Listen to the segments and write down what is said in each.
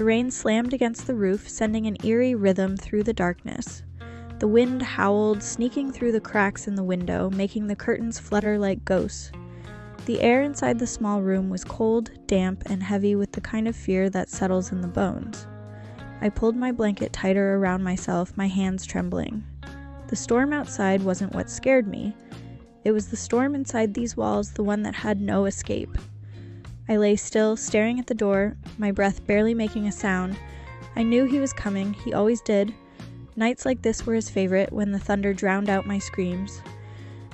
The rain slammed against the roof, sending an eerie rhythm through the darkness. The wind howled, sneaking through the cracks in the window, making the curtains flutter like ghosts. The air inside the small room was cold, damp, and heavy with the kind of fear that settles in the bones. I pulled my blanket tighter around myself, my hands trembling. The storm outside wasn't what scared me. It was the storm inside these walls, the one that had no escape. I lay still, staring at the door, my breath barely making a sound. I knew he was coming, he always did. Nights like this were his favorite, when the thunder drowned out my screams.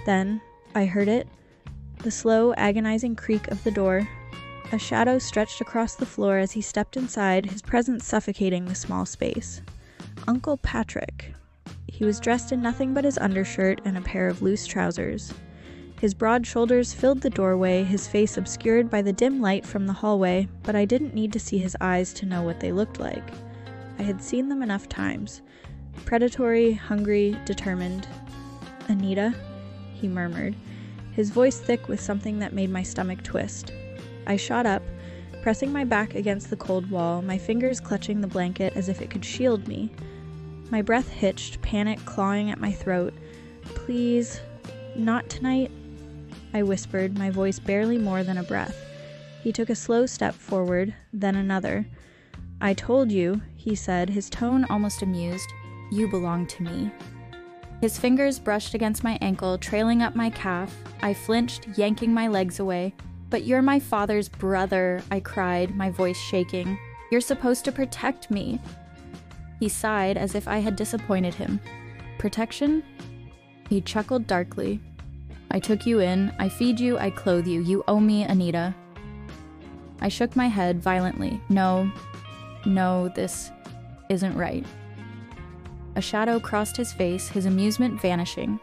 Then, I heard it, the slow, agonizing creak of the door. A shadow stretched across the floor as he stepped inside, his presence suffocating the small space. Uncle Patrick. He was dressed in nothing but his undershirt and a pair of loose trousers. His broad shoulders filled the doorway, his face obscured by the dim light from the hallway, but I didn't need to see his eyes to know what they looked like. I had seen them enough times. Predatory, hungry, determined. "Anita?" he murmured, his voice thick with something that made my stomach twist. I shot up, pressing my back against the cold wall, my fingers clutching the blanket as if it could shield me. My breath hitched, panic clawing at my throat. "Please, not tonight," I whispered, my voice barely more than a breath. He took a slow step forward, then another. "I told you," he said, his tone almost amused. "You belong to me." His fingers brushed against my ankle, trailing up my calf. I flinched, yanking my legs away. "But you're my father's brother," I cried, my voice shaking. "You're supposed to protect me." He sighed as if I had disappointed him. "Protection?" He chuckled darkly. "I took you in, I feed you, I clothe you. You owe me, Anita." I shook my head violently. No, this isn't right. A shadow crossed his face, his amusement vanishing.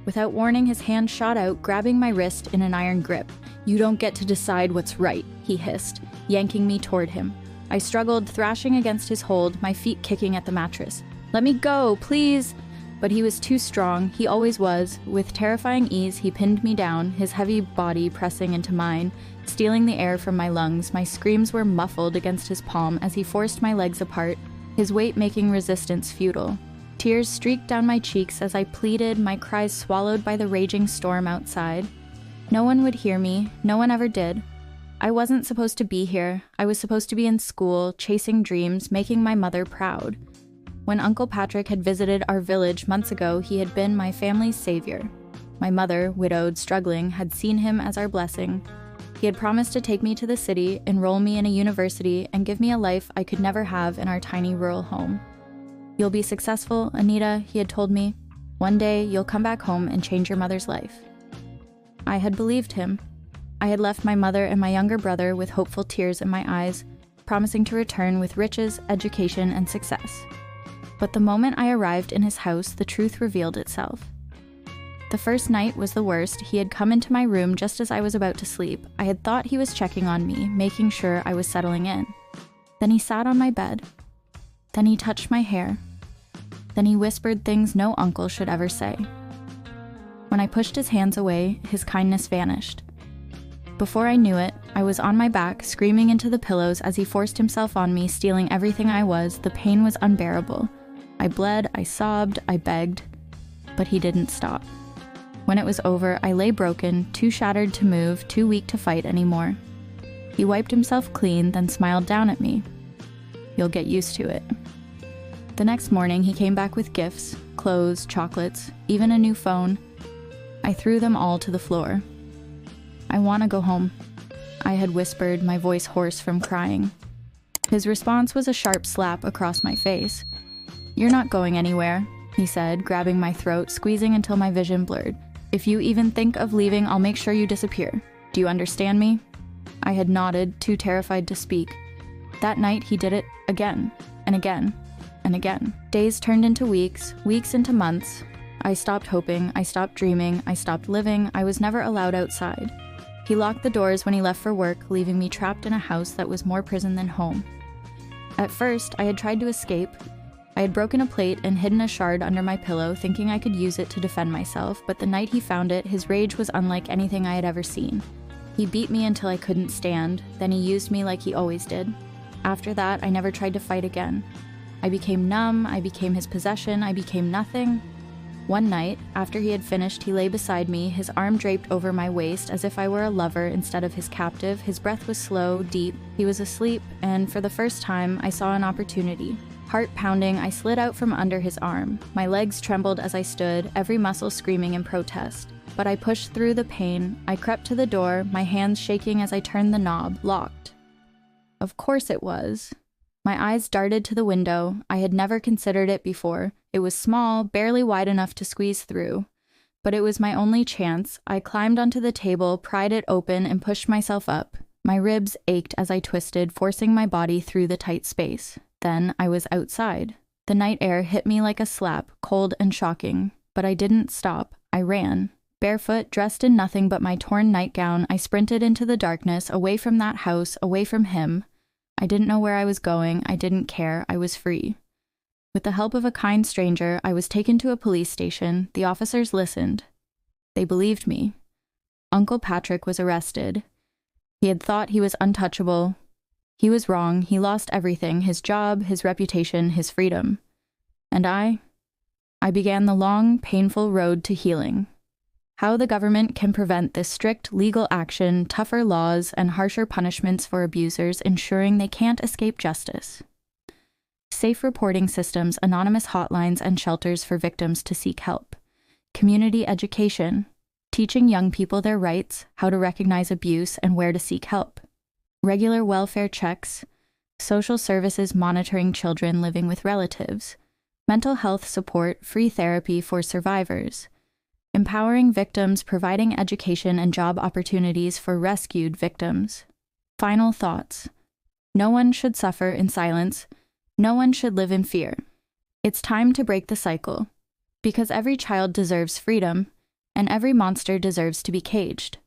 Without warning, his hand shot out, grabbing my wrist in an iron grip. "You don't get to decide what's right," he hissed, yanking me toward him. I struggled, thrashing against his hold, my feet kicking at the mattress. "Let me go, please!" But he was too strong, he always was. With terrifying ease, he pinned me down, his heavy body pressing into mine, stealing the air from my lungs. My screams were muffled against his palm as he forced my legs apart, his weight making resistance futile. Tears streaked down my cheeks as I pleaded, my cries swallowed by the raging storm outside. No one would hear me, no one ever did. I wasn't supposed to be here. I was supposed to be in school, chasing dreams, making my mother proud. When Uncle Patrick had visited our village months ago, he had been my family's savior. My mother, widowed, struggling, had seen him as our blessing. He had promised to take me to the city, enroll me in a university, and give me a life I could never have in our tiny rural home. "You'll be successful, Anita," he had told me. "One day, you'll come back home and change your mother's life." I had believed him. I had left my mother and my younger brother with hopeful tears in my eyes, promising to return with riches, education, and success. But the moment I arrived in his house, the truth revealed itself. The first night was the worst. He had come into my room just as I was about to sleep. I had thought he was checking on me, making sure I was settling in. Then he sat on my bed. Then he touched my hair. Then he whispered things no uncle should ever say. When I pushed his hands away, his kindness vanished. Before I knew it, I was on my back, screaming into the pillows as he forced himself on me, stealing everything I was. The pain was unbearable. I bled, I sobbed, I begged, but he didn't stop. When it was over, I lay broken, too shattered to move, too weak to fight anymore. He wiped himself clean, then smiled down at me. "You'll get used to it." The next morning, he came back with gifts, clothes, chocolates, even a new phone. I threw them all to the floor. "I want to go home," I had whispered, my voice hoarse from crying. His response was a sharp slap across my face. "You're not going anywhere," he said, grabbing my throat, squeezing until my vision blurred. "If you even think of leaving, I'll make sure you disappear. Do you understand me?" I had nodded, too terrified to speak. That night, he did it again, and again, and again. Days turned into weeks, weeks into months. I stopped hoping, I stopped dreaming, I stopped living. I was never allowed outside. He locked the doors when he left for work, leaving me trapped in a house that was more prison than home. At first, I had tried to escape. I had broken a plate and hidden a shard under my pillow, thinking I could use it to defend myself, but the night he found it, his rage was unlike anything I had ever seen. He beat me until I couldn't stand, then he used me like he always did. After that, I never tried to fight again. I became numb, I became his possession, I became nothing. One night, after he had finished, he lay beside me, his arm draped over my waist as if I were a lover instead of his captive. His breath was slow, deep, he was asleep, and for the first time, I saw an opportunity. Heart pounding, I slid out from under his arm. My legs trembled as I stood, every muscle screaming in protest. But I pushed through the pain. I crept to the door, my hands shaking as I turned the knob, locked. Of course it was. My eyes darted to the window. I had never considered it before. It was small, barely wide enough to squeeze through. But it was my only chance. I climbed onto the table, pried it open, and pushed myself up. My ribs ached as I twisted, forcing my body through the tight space. Then I was outside. The night air hit me like a slap, cold and shocking. But I didn't stop. I ran. Barefoot, dressed in nothing but my torn nightgown, I sprinted into the darkness, away from that house, away from him. I didn't know where I was going. I didn't care. I was free. With the help of a kind stranger, I was taken to a police station. The officers listened. They believed me. Uncle Patrick was arrested. He had thought he was untouchable. He was wrong. He lost everything, his job, his reputation, his freedom. And I began the long, painful road to healing. How the government can prevent this strict legal action, tougher laws, and harsher punishments for abusers, ensuring they can't escape justice. Safe reporting systems, anonymous hotlines, and shelters for victims to seek help. Community education, teaching young people their rights, how to recognize abuse, and where to seek help. Regular welfare checks, social services monitoring children living with relatives, mental health support, free therapy for survivors, empowering victims, providing education and job opportunities for rescued victims. Final thoughts. No one should suffer in silence. No one should live in fear. It's time to break the cycle, because every child deserves freedom, and every monster deserves to be caged.